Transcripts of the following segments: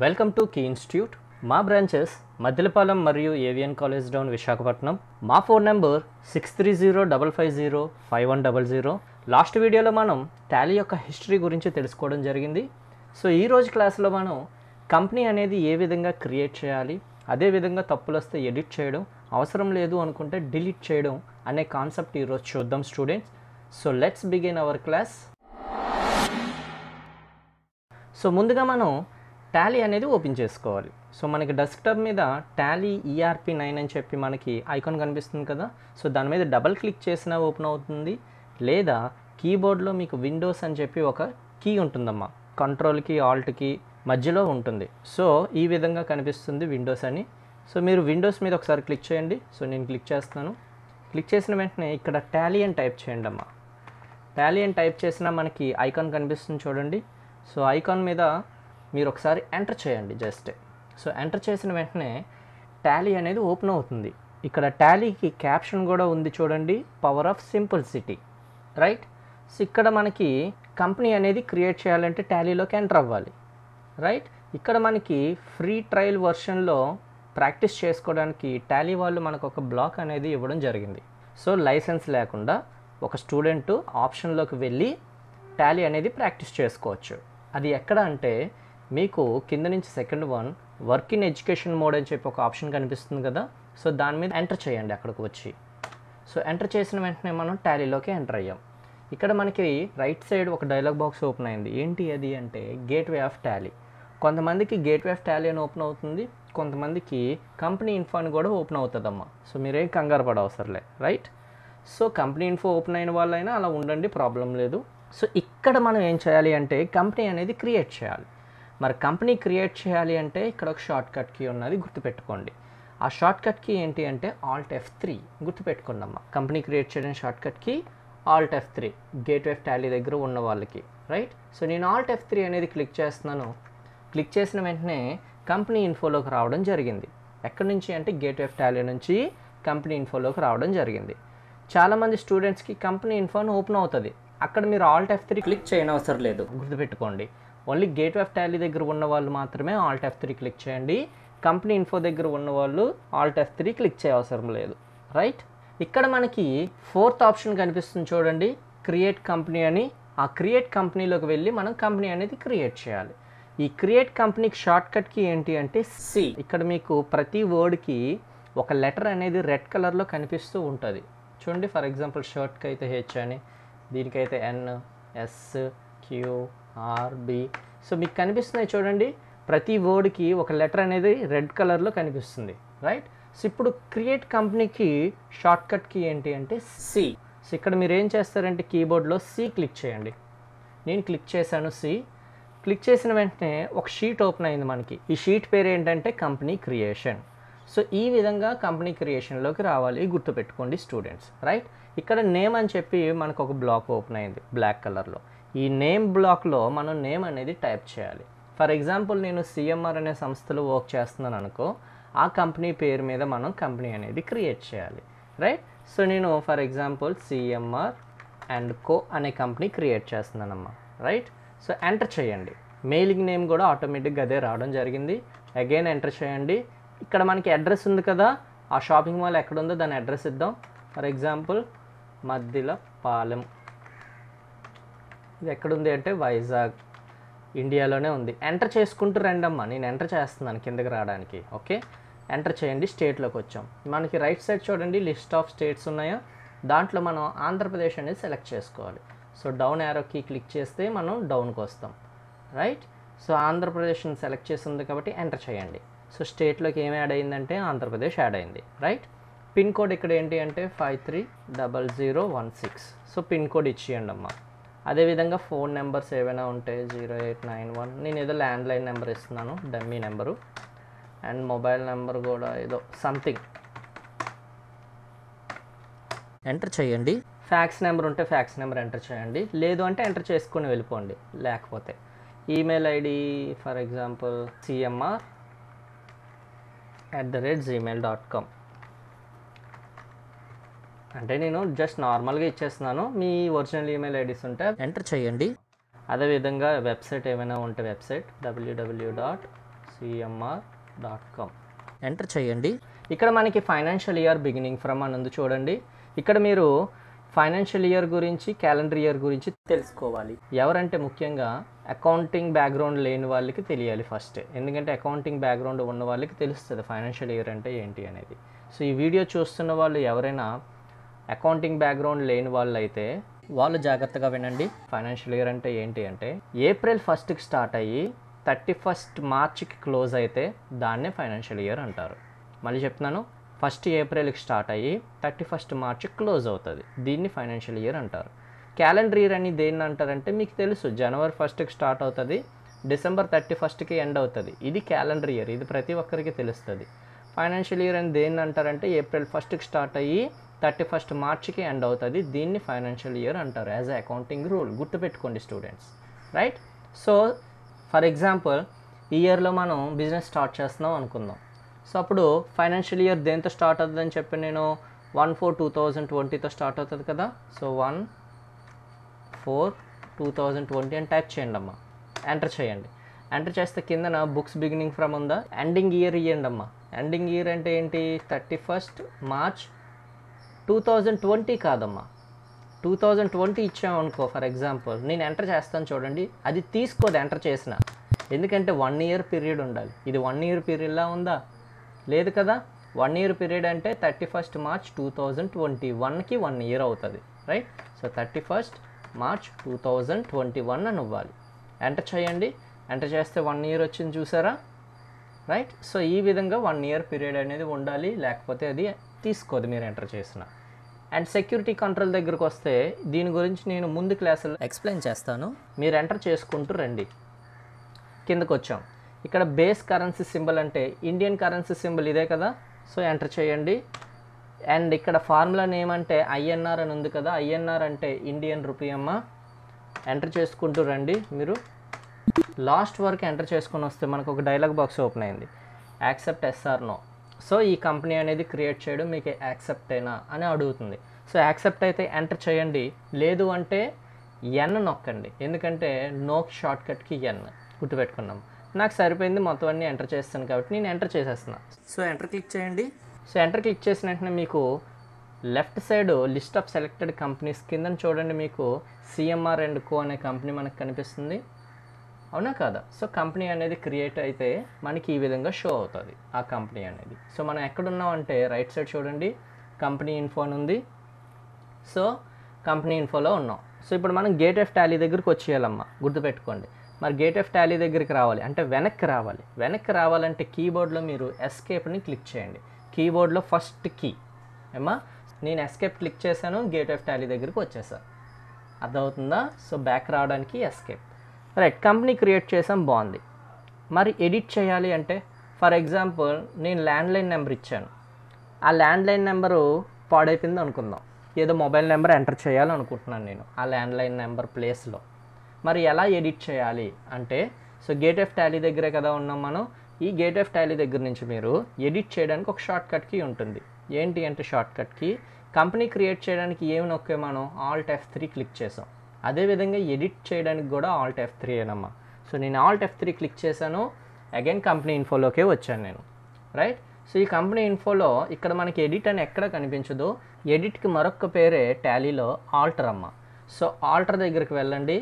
Welcome to Key Institute. మా branches Maddilapalem మరియు AVN college down Visakhapatnam. మా ఫోన్ నెంబర్ 6305505100. లాస్ట్ వీడియోలో మనం టాలీ యొక్క హిస్టరీ గురించి తెలుసుకోవడం జరిగింది. సో ఈరోజు క్లాస్లో మనం కంపెనీ అనేది ఏ విధంగా క్రియేట్ చేయాలి, అదేవిధంగా తప్పులు వస్తే ఎడిట్ చేయడం, అవసరం లేదు అనుకుంటే డిలీట్ చేయడం అనే కాన్సెప్ట్ ఈరోజు చూద్దాం students. So let's begin our class. So ముందుగా మనం టాలీ అనేది ఓపెన్ చేసుకోవాలి. సో మనకి డెస్క్టాప్ మీద టాలీ ERP9 అని చెప్పి మనకి ఐకాన్ కనిపిస్తుంది కదా. సో దాని మీద డబల్ క్లిక్ చేసినా ఓపెన్ అవుతుంది, లేదా కీబోర్డ్లో మీకు విండోస్ అని చెప్పి ఒక కీ ఉంటుందమ్మా, కంట్రోల్కి ఆల్ట్కి మధ్యలో ఉంటుంది. సో ఈ విధంగా కనిపిస్తుంది విండోస్ అని. సో మీరు విండోస్ మీద ఒకసారి క్లిక్ చేయండి. సో నేను క్లిక్ చేస్తున్నాను. క్లిక్ చేసిన వెంటనే ఇక్కడ టాలీ అని టైప్ చేయండి అమ్మా. టాలీ అని టైప్ చేసినా మనకి ఐకాన్ కనిపిస్తుంది చూడండి. సో ఐకాన్ మీద మీరు ఒకసారి ఎంటర్ చేయండి జస్ట్. సో ఎంటర్ చేసిన వెంటనే టాలీ అనేది ఓపెన్ అవుతుంది. ఇక్కడ టాలీకి క్యాప్షన్ కూడా ఉంది చూడండి, power of simplicity, right. So ఇక్కడ మనకి కంపెనీ అనేది క్రియేట్ చేయాలంటే టాలీలోకి ఎంటర్ అవ్వాలి, రైట్. ఇక్కడ మనకి ఫ్రీ ట్రయల్ వర్షన్లో ప్రాక్టీస్ చేసుకోవడానికి టాలీ వాళ్ళు మనకు ఒక బ్లాక్ అనేది ఇవ్వడం జరిగింది. సో లైసెన్స్ లేకుండా ఒక స్టూడెంట్ ఆప్షన్లోకి వెళ్ళి టాలీ అనేది ప్రాక్టీస్ చేసుకోవచ్చు. అది ఎక్కడ అంటే మీకు కింద నుంచి second one work in education mode అని చెప్పి ఒక ఆప్షన్ కనిపిస్తుంది కదా. సో దాని మీద ఎంటర్ చేయండి అక్కడికి వచ్చి. సో ఎంటర్ చేసిన వెంటనే మనం టాలీలోకి ఎంటర్ అయ్యాం. ఇక్కడ మనకి రైట్ సైడ్ ఒక డైలాగ్ బాక్స్ ఓపెన్ అయింది. ఏంటి అది అంటే గేట్వే ఆఫ్ టాలీ. కొంతమందికి గేట్వే ఆఫ్ టాలీ అని ఓపెన్ అవుతుంది, కొంతమందికి కంపెనీ ఇన్ఫో అని కూడా ఓపెన్ అవుతుందమ్మా. సో మీరేం కంగారు పడ అవసరంలే, right. So company info open అయిన వాళ్ళైనా అలా ఉండండి, ప్రాబ్లం లేదు. సో ఇక్కడ మనం ఏం చేయాలి అంటే కంపెనీ అనేది క్రియేట్ చేయాలి. మరి కంపెనీ క్రియేట్ చేయాలి అంటే ఇక్కడ ఒక షార్ట్ కట్ కీ ఉన్నది, గుర్తుపెట్టుకోండి. ఆ షార్ట్ కట్ కీ ఏంటి అంటే Alt F3 గుర్తుపెట్టుకోండి అమ్మా. కంపెనీ క్రియేట్ చేయడం short cut key Alt F3 gateway of Tally దగ్గర ఉన్న వాళ్ళకి, రైట్. సో నేను Alt F3 అనేది క్లిక్ చేస్తున్నాను. క్లిక్ చేసిన వెంటనే కంపెనీ ఇన్ఫోలోకి రావడం జరిగింది. ఎక్కడి నుంచి అంటే గేట్వే ఆఫ్ టాలీ నుంచి కంపెనీ ఇన్ఫోలోకి రావడం జరిగింది. చాలామంది స్టూడెంట్స్కి కంపెనీ ఇన్ఫో అని ఓపెన్ అవుతుంది. అక్కడ మీరు Alt F3 క్లిక్ చేయని అవసరం లేదు, గుర్తుపెట్టుకోండి. ఓన్లీ గేట్వే ఆఫ్ టాలీ దగ్గర ఉన్న వాళ్ళు మాత్రమే Alt F3 క్లిక్ చేయండి. కంపెనీ ఇన్ఫో దగ్గర ఉన్న వాళ్ళు Alt F3 క్లిక్ చేయ అవసరం లేదు, రైట్. ఇక్కడ మనకి ఫోర్త్ ఆప్షన్ కనిపిస్తుంది చూడండి, క్రియేట్ కంపెనీ అని. ఆ క్రియేట్ కంపెనీలోకి వెళ్ళి మనం కంపెనీ అనేది క్రియేట్ చేయాలి. ఈ క్రియేట్ కంపెనీకి షార్ట్ కట్కి ఏంటి అంటే C. ఇక్కడ మీకు ప్రతి వర్డ్కి ఒక లెటర్ అనేది రెడ్ కలర్లో కనిపిస్తూ ఉంటుంది చూడండి. ఫర్ ఎగ్జాంపుల్ షర్ట్కి అయితే H అని, దీనికైతే N, S, Q, R, B. So మీకు కనిపిస్తున్నాయి చూడండి, ప్రతి వర్డ్కి ఒక లెటర్ అనేది రెడ్ కలర్లో కనిపిస్తుంది, రైట్. సో ఇప్పుడు క్రియేట్ కంపెనీకి షార్ట్ కట్కి ఏంటి అంటే C. సో ఇక్కడ మీరు ఏం చేస్తారంటే కీబోర్డ్లో C క్లిక్ చేయండి. నేను క్లిక్ చేశాను C. క్లిక్ చేసిన వెంటనే ఒక షీట్ ఓపెన్ అయింది మనకి. ఈ షీట్ పేరు ఏంటంటే కంపెనీ క్రియేషన్. సో ఈ విధంగా కంపెనీ క్రియేషన్లోకి రావాలి, గుర్తుపెట్టుకోండి స్టూడెంట్స్, రైట్. ఇక్కడ నేమ్ అని చెప్పి మనకు ఒక బ్లాక్ ఓపెన్ అయింది బ్లాక్ కలర్లో. ఈ నేమ్ బ్లాక్లో మనం నేమ్ అనేది టైప్ చేయాలి. ఫర్ ఎగ్జాంపుల్ నేను CMR అనే సంస్థలో వర్క్ చేస్తున్నాను అనుకో, ఆ కంపెనీ పేరు మీద మనం కంపెనీ అనేది క్రియేట్ చేయాలి, రైట్. సో నేను for example CMR and co అనే కంపెనీ క్రియేట్ చేస్తున్నానమ్మా, రైట్. సో ఎంటర్ చేయండి. మెయిలింగ్ నేమ్ కూడా ఆటోమేటిక్గా అదే రావడం జరిగింది. అగైన్ ఎంటర్ చేయండి. ఇక్కడ మనకి అడ్రస్ ఉంది కదా, ఆ షాపింగ్ మాల్ ఎక్కడ ఉందో దాని అడ్రస్ ఇద్దాం. For example Maddilapalem. ఇది ఎక్కడుంది అంటే వైజాగ్, ఇండియాలోనే ఉంది. ఎంటర్ చేసుకుంటూ రండమ్మా, నేను ఎంటర్ చేస్తున్నాను కిందకి రావడానికి. ఓకే, ఎంటర్ చేయండి. స్టేట్లోకి వచ్చాం. మనకి రైట్ సైడ్ చూడండి లిస్ట్ ఆఫ్ స్టేట్స్ ఉన్నాయా, దాంట్లో మనం ఆంధ్రప్రదేశ్ అనేది సెలెక్ట్ చేసుకోవాలి. సో డౌన్ యారోకి క్లిక్ చేస్తే మనం డౌన్కి వస్తాం, రైట్. సో ఆంధ్రప్రదేశ్ని సెలెక్ట్ చేసి ఉంది కాబట్టి ఎంటర్ చేయండి. సో స్టేట్లోకి ఏమి యాడ్ అయిందంటే ఆంధ్రప్రదేశ్ యాడ్ అయింది, రైట్. పిన్ కోడ్ ఇక్కడ ఏంటి అంటే 530016. సో పిన్ కోడ్ ఇచ్చేయండి అమ్మా. అదేవిధంగా ఫోన్ నెంబర్స్ ఏవైనా ఉంటే 0891, నేను ఏదో ల్యాండ్లైన్ నెంబర్ ఇస్తున్నాను, dummy number. And mobile number కూడా ఏదో సంథింగ్ ఎంటర్ చేయండి. ఫ్యాక్స్ నెంబర్ ఉంటే ఫ్యాక్స్ నెంబర్ ఎంటర్ చేయండి, లేదు అంటే ఎంటర్ చేసుకొని వెళ్ళిపోండి. లేకపోతే email ID for example cmr@gmail.com. అంటే నేను జస్ట్ నార్మల్గా ఇచ్చేస్తున్నాను. మీ ఒరిజినల్ ఈమెయిల్ ఐడీస్ ఉంటే ఎంటర్ చేయండి. అదేవిధంగా వెబ్సైట్ ఏమైనా ఉంటే వెబ్సైట్ www. cmr.com ఎంటర్ చేయండి. ఇక్కడ మనకి ఫైనాన్షియల్ ఇయర్ బిగినింగ్ ఫ్రమ్ అని ఉంది చూడండి. ఇక్కడ మీరు ఫైనాన్షియల్ ఇయర్ గురించి, క్యాలెండర్ ఇయర్ గురించి తెలుసుకోవాలి. ఎవరంటే ముఖ్యంగా అకౌంటింగ్ బ్యాక్గ్రౌండ్ లేని వాళ్ళకి తెలియాలి ఫస్ట్. ఎందుకంటే అకౌంటింగ్ బ్యాక్గ్రౌండ్ ఉన్న వాళ్ళకి తెలుస్తుంది ఫైనాన్షియల్ ఇయర్ అంటే ఏంటి అనేది. సో ఈ వీడియో చూస్తున్న వాళ్ళు ఎవరైనా అకౌంటింగ్ బ్యాక్గ్రౌండ్ లేని వాళ్ళు అయితే వాళ్ళు జాగ్రత్తగా వినండి. ఫైనాన్షియల్ ఇయర్ అంటే ఏంటి అంటే ఏప్రిల్ 1కి స్టార్ట్ అయ్యి 31 మార్చికి క్లోజ్ అయితే దాన్నే ఫైనాన్షియల్ ఇయర్ అంటారు. మళ్ళీ చెప్తున్నాను, 1 ఏప్రిల్కి స్టార్ట్ అయ్యి 31 మార్చికి క్లోజ్ అవుతుంది, దీన్ని ఫైనాన్షియల్ ఇయర్ అంటారు. క్యాలెండర్ ఇయర్ అని దేన్ని అంటారంటే మీకు తెలుసు, జనవరి 1కి స్టార్ట్ అవుతుంది, డిసెంబర్ 31కి ఎండ్ అవుతుంది, ఇది క్యాలెండర్ ఇయర్, ఇది ప్రతి ఒక్కరికి తెలుస్తుంది. ఫైనాన్షియల్ ఇయర్ అని దేన్ని అంటారంటే ఏప్రిల్ 1కి స్టార్ట్ అయ్యి 31 మార్చికి ఎండ్ అవుతుంది, దీన్ని ఫైనాన్షియల్ ఇయర్ అంటారు. యాజ్ ఎ అకౌంటింగ్ రూల్ గుర్తుపెట్టుకోండి students, right? So for example ఈ ఇయర్లో మనం బిజినెస్ స్టార్ట్ చేస్తున్నాం అనుకుందాం. సో అప్పుడు ఫైనాన్షియల్ ఇయర్ దేంతో స్టార్ట్ అవుతుందని చెప్పి నేను 1/4/2020తో స్టార్ట్ అవుతుంది కదా. సో 1/4/2020 అని టైప్ చేయండి అమ్మా, ఎంటర్ చేయండి. ఎంటర్ చేస్తే కిందన బుక్స్ బిగినింగ్ ఫ్రమ్ ఉందా, ఎండింగ్ ఇయర్ ఇవ్వండి అమ్మా. ఎండింగ్ ఇయర్ అంటే ఏంటి, 31 మార్చ్ 2020 కాదమ్మా, 2020 ఇచ్చామనుకో ఫర్ ఎగ్జాంపుల్, నేను ఎంటర్ చేస్తాను చూడండి, అది తీసుకోదు ఎంటర్ చేసిన, ఎందుకంటే 1 ఇయర్ పీరియడ్ ఉండాలి. ఇది 1 ఇయర్ పీరియడ్లా ఉందా, లేదు కదా. 1 ఇయర్ పీరియడ్ అంటే 31 మార్చ్ 2021కి 1 ఇయర్ అవుతుంది, రైట్? సో 31 మార్చ్ 2021 అని ఇవ్వాలి. ఎంటర్ చేయండి. ఎంటర్ చేస్తే 1 ఇయర్ వచ్చింది చూసారా, రైట్? సో ఈ విధంగా 1 ఇయర్ పీరియడ్ అనేది ఉండాలి, లేకపోతే అది తీసుకోదు మీరు ఎంటర్ చేసిన. అండ్ సెక్యూరిటీ కంట్రోల్ దగ్గరకు వస్తే దీని గురించి నేను ముందు క్లాసులో ఎక్స్ప్లెయిన్ చేస్తాను, మీరు ఎంటర్ చేసుకుంటూ రండి. కిందకు వచ్చాం, ఇక్కడ బేస్ కరెన్సీ సింబల్ అంటే ఇండియన్ కరెన్సీ సింబల్ ఇదే కదా. సో ఎంటర్ చేయండి. అండ్ ఇక్కడ ఫార్ములా నేమ్ అంటే ఐఎన్ఆర్ అని ఉంది కదా, ఐఎన్ఆర్ అంటే ఇండియన్ రూపీ అమ్మ. ఎంటర్ చేసుకుంటూ రండి. మీరు లాస్ట్ వరకు ఎంటర్ చేసుకుని వస్తే మనకు ఒక డైలాగ్ బాక్స్ ఓపెన్ అయింది, యాక్సెప్ట్ ఎస్ఆర్ నో. సో ఈ కంపెనీ అనేది క్రియేట్ చేయడం మీకు యాక్సెప్ట్ అయినా అని అడుగుతుంది. సో యాక్సెప్ట్ అయితే ఎంటర్ చేయండి, లేదు అంటే ఎన్ నొక్కండి, ఎందుకంటే నో షార్ట్కట్కి ఎన్ గుర్తుపెట్టుకున్నాం. నాకు సరిపోయింది, మొత్తం అన్నీ ఎంటర్ చేస్తాను కాబట్టి నేను ఎంటర్ చేసేస్తున్నా. సో ఎంటర్ క్లిక్ చేయండి. సో ఎంటర్ క్లిక్ చేసిన వెంటనే మీకు left side list of selected companies కింద చూడండి, మీకు CMR&Co అనే కంపెనీ మనకు కనిపిస్తుంది, అవునా కాదా. సో కంపెనీ అనేది క్రియేట్ అయితే మనకి ఈ విధంగా షో అవుతుంది ఆ కంపెనీ అనేది. సో మనం ఎక్కడున్నాం అంటే రైట్ సైడ్ చూడండి, కంపెనీ ఇన్ఫో అని ఉంది. సో కంపెనీ ఇన్ఫోలో ఉన్నాం. సో ఇప్పుడు మనం గేట్ ఆఫ్ టాలీ దగ్గరికి వచ్చేయాలమ్మా, గుర్తుపెట్టుకోండి. మరి గేట్ ఆఫ్ టాలీ దగ్గరికి రావాలి అంటే వెనక్కి రావాలి. వెనక్కి రావాలంటే కీబోర్డ్లో మీరు ఎస్కేప్ని క్లిక్ చేయండి, కీబోర్డ్లో ఫస్ట్ కీ ఏమా. నేను ఎస్కేప్ క్లిక్ చేశాను, గేట్ ఆఫ్ టాలీ దగ్గరికి వచ్చేసాను, అర్థమవుతుందా. సో బ్యాక్ రావడానికి ఎస్కేప్, రైట్. కంపెనీ క్రియేట్ చేసాం, బాగుంది. మరి ఎడిట్ చేయాలి అంటే ఫర్ ఎగ్జాంపుల్ నేను ల్యాండ్లైన్ నెంబర్ ఇచ్చాను, ఆ ల్యాండ్లైన్ నెంబరు పాడైపోయింది అనుకుందాం, ఏదో మొబైల్ నెంబర్ ఎంటర్ చేయాలనుకుంటున్నాను నేను ఆ ల్యాండ్లైన్ నెంబర్ ప్లేస్లో. మరి ఎలా ఎడిట్ చేయాలి అంటే, సో గేట్ ఆఫ్ టాలీ దగ్గరే కదా ఉన్నాం మనం, ఈ గేట్ ఆఫ్ టాలీ దగ్గర నుంచి మీరు ఎడిట్ చేయడానికి ఒక షార్ట్ కట్ కీ ఉంటుంది. ఏంటి అంటే short cut key, company create చేయడానికి ఏమి నొక్కే మనం Alt F3 క్లిక్ చేసాం, అదేవిధంగా ఎడిట్ చేయడానికి కూడా Alt F3 ఏనమ్మా. సో నేను Alt F3 క్లిక్ చేశాను, అగైన్ కంపెనీ ఇన్ఫోలోకే వచ్చాను నేను, రైట్. సో ఈ కంపెనీ ఇన్ఫోలో ఇక్కడ మనకి ఎడిట్ అని ఎక్కడ కనిపించదు, ఎడిట్కి మరొక పేరే టాలీలో ఆల్టర్ అమ్మ. సో ఆల్టర్ దగ్గరికి వెళ్ళండి.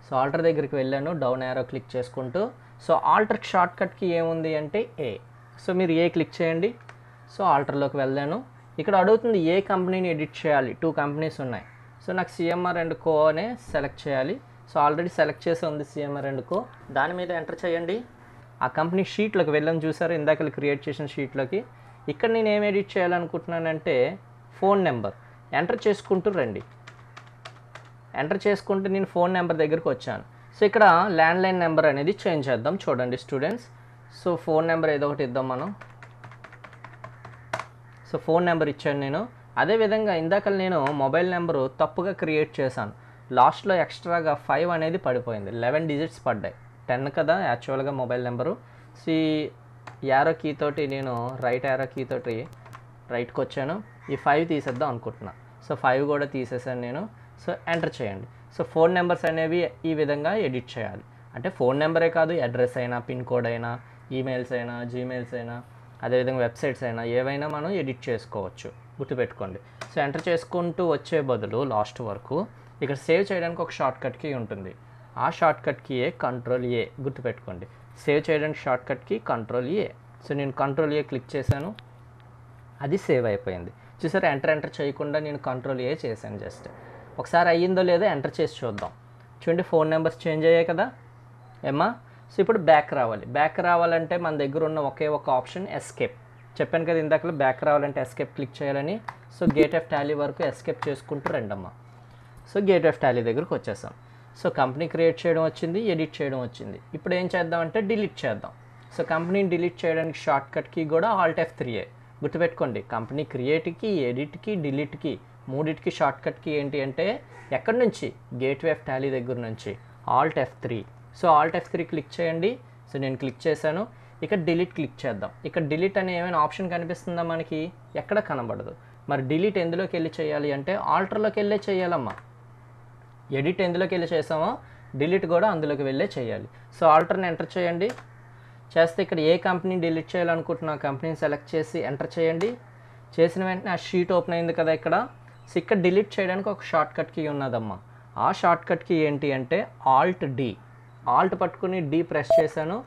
సో ఆల్టర్ దగ్గరికి వెళ్ళాను, డౌన్ యారో క్లిక్ చేసుకుంటూ. సో ఆల్టర్ షార్ట్ కట్కి ఏముంది అంటే ఏ. సో మీరు ఏ క్లిక్ చేయండి. సో ఆల్టర్లోకి వెళ్ళాను. ఇక్కడ అడుగుతుంది ఏ కంపెనీని ఎడిట్ చేయాలి, 2 కంపెనీస్ ఉన్నాయి. సో నాకు CMR&Co అనే సెలెక్ట్ చేయాలి. సో ఆల్రెడీ సెలెక్ట్ చేసి ఉంది CMR&Co, దాని మీద ఎంటర్ చేయండి. ఆ కంపెనీ షీట్లోకి వెళ్ళని చూసారు, ఇందాక క్రియేట్ చేసిన షీట్లోకి. ఇక్కడ నేను ఏం ఎడిట్ చేయాలనుకుంటున్నానంటే ఫోన్ నెంబర్ ఎంటర్ చేసుకుంటూ రండి. ఎంటర్ చేసుకుంటూ నేను ఫోన్ నెంబర్ దగ్గరికి వచ్చాను. సో ఇక్కడ ల్యాండ్లైన్ నెంబర్ అనేది చేంజ్ చేద్దాం చూడండి స్టూడెంట్స్. సో ఫోన్ నెంబర్ ఏదో ఒకటి ఇద్దాం మనం. సో ఫోన్ నెంబర్ ఇచ్చాను నేను. అదేవిధంగా ఇందాక నేను మొబైల్ నెంబరు తప్పుగా క్రియేట్ చేశాను, లాస్ట్లో ఎక్స్ట్రాగా 5 అనేది పడిపోయింది, 11 డిజిట్స్ పడ్డాయి, 10 కదా యాక్చువల్గా mobile number. So arrow key తోటి నేను రైట్ యారో కీ తోటి రైట్కి వచ్చాను, ఈ 5 తీసేద్దాం అనుకుంటున్నా. సో 5 కూడా తీసేసాను నేను. సో ఎంటర్ చేయండి. సో ఫోన్ నెంబర్స్ అనేవి ఈ విధంగా ఎడిట్ చేయాలి. అంటే ఫోన్ నెంబరే కాదు, అడ్రస్ అయినా, పిన్ కోడ్ అయినా, ఈమెయిల్స్ అయినా, జీమెయిల్స్ అయినా, అదేవిధంగా వెబ్సైట్స్ అయినా ఏవైనా మనం ఎడిట్ చేసుకోవచ్చు, గుర్తుపెట్టుకోండి. సో ఎంటర్ చేసుకుంటూ వచ్చే బదులు లాస్ట్ వరకు ఇక్కడ సేవ్ చేయడానికి ఒక షార్ట్ కట్ కీ ఉంటుంది. ఆ షార్ట్ కట్ కీ Ctrl+A, గుర్తుపెట్టుకోండి. సేవ్ చేయడానికి short cut key Ctrl+A. So నేను Ctrl+A క్లిక్ చేశాను, అది సేవ్ అయిపోయింది. చూసారా, ఎంటర్ చేయకుండా నేను Ctrl+A చేశాను. జస్ట్ ఒకసారి అయ్యిందో లేదో ఎంటర్ చేసి చూద్దాం. చూడండి, ఫోన్ నెంబర్స్ చేంజ్ అయ్యాయి కదా ఏమ్మా. సో ఇప్పుడు బ్యాక్ రావాలి. బ్యాక్ రావాలంటే మన దగ్గర ఉన్న ఒకే ఒక ఆప్షన్ ఎస్కేప్. చెప్పాను కదా ఇందాకలో, బ్యాక్ రావాలంటే ఎస్కేప్ క్లిక్ చేయాలని. సో గేట్ ఆఫ్ టాలీ వరకు ఎస్కేప్ చేసుకుంటూ రండమ్మా. సో గేట్ ఆఫ్ టాలీ దగ్గరకు వచ్చేసాం. సో కంపెనీ క్రియేట్ చేయడం వచ్చింది, ఎడిట్ చేయడం వచ్చింది. ఇప్పుడు ఏం చేద్దామంటే డిలీట్ చేద్దాం. సో కంపెనీని డిలీట్ చేయడానికి షార్ట్ కట్ కీ కూడా Alt F3. గుర్తుపెట్టుకోండి, కంపెనీ క్రియేట్కి, ఎడిట్కి, డిలీట్కి మూడిటికి షార్ట్ కట్ కీ ఏంటి అంటే ఎక్కడి నుంచి, గేట్వే ఆఫ్ టాలీ దగ్గర నుంచి Alt F3. So Alt F3 click చేయండి. సో నేను క్లిక్ చేశాను. ఇక్కడ డిలీట్ క్లిక్ చేద్దాం. ఇక్కడ డిలీట్ అనే ఏమైనా ఆప్షన్ కనిపిస్తుందా మనకి? ఎక్కడ కనబడదు. మరి డిలీట్ ఎందులోకి వెళ్ళి చేయాలి అంటే ఆల్టర్లోకి వెళ్ళే చేయాలమ్మా. ఎడిట్ ఎందులోకి వెళ్ళి చేసామో డిలీట్ కూడా అందులోకి వెళ్ళే చేయాలి. సో ఆల్టర్ని ఎంటర్ చేయండి. చేస్తే ఇక్కడ ఏ కంపెనీని డిలీట్ చేయాలనుకుంటున్నా కంపెనీని సెలెక్ట్ చేసి ఎంటర్ చేయండి. చేసిన వెంటనే ఆ షీట్ ఓపెన్ అయింది కదా ఇక్కడ. సో ఇక్కడ డిలీట్ చేయడానికి ఒక షార్ట్ కట్ కీ ఉన్నదమ్మా. ఆ షార్ట్ కట్ కీ ఏంటి అంటే Alt+D. ఆల్ట్ పట్టుకుని D ప్రెస్ చేశాను.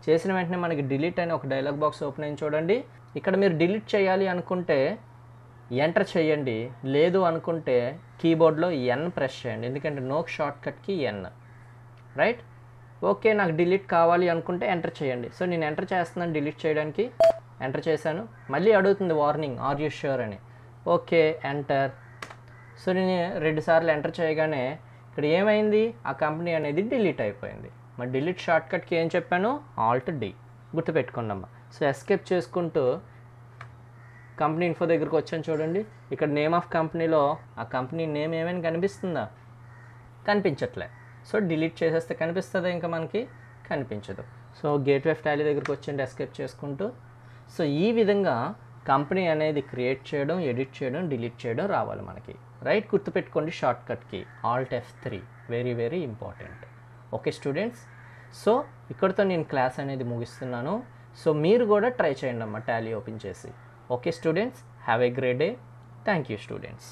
చేసిన వెంటనే మనకి డిలీట్ అని ఒక డైలాగ్ బాక్స్ ఓపెన్ అయింది చూడండి. ఇక్కడ మీరు డిలీట్ చేయాలి అనుకుంటే ఎంటర్ చేయండి, లేదు అనుకుంటే కీబోర్డ్లో N ప్రెస్ చేయండి, ఎందుకంటే no short cut key N, right. Okay, నాకు డిలీట్ కావాలి అనుకుంటే ఎంటర్ చేయండి. సో నేను ఎంటర్ చేస్తున్నాను డిలీట్ చేయడానికి. ఎంటర్ చేశాను. మళ్ళీ అడుగుతుంది వార్నింగ్, ఆర్ యూ ష్యూర్ అని. Okay, enter. సో నేను 2 సార్లు ఎంటర్ చేయగానే ఇక్కడ ఏమైంది, ఆ కంపెనీ అనేది డిలీట్ అయిపోయింది. మరి డిలీట్ షార్ట్ కట్కి ఏం చెప్పాను, Alt+D. గుర్తుపెట్టుకోండమ్మా. సో ఎస్కేప్ చేసుకుంటూ కంపెనీ ఇన్ఫో దగ్గరకు వచ్చాను చూడండి. ఇక్కడ నేమ్ ఆఫ్ కంపెనీలో ఆ కంపెనీ నేమ్ ఏమైనా కనిపిస్తుందా? కనిపించట్లే. సో డిలీట్ చేసేస్తే కనిపిస్తుందా? ఇంకా మనకి కనిపించదు. సో గేట్వే ఆఫ్ టాలీ దగ్గరకు వచ్చండి ఎస్కేప్ చేసుకుంటూ. సో ఈ విధంగా కంపెనీ అనేది క్రియేట్ చేయడం, ఎడిట్ చేయడం, డిలీట్ చేయడం రావాలి మనకి, రైట్. గుర్తుపెట్టుకోండి షార్ట్ కట్కి Alt F3, very very important. Okay students, so ఇక్కడితో నేను క్లాస్ అనేది ముగిస్తున్నాను. సో మీరు కూడా ట్రై చేయండి అమ్మా టాలీ ఓపెన్ చేసి. Okay students, have a great day. Thank you students.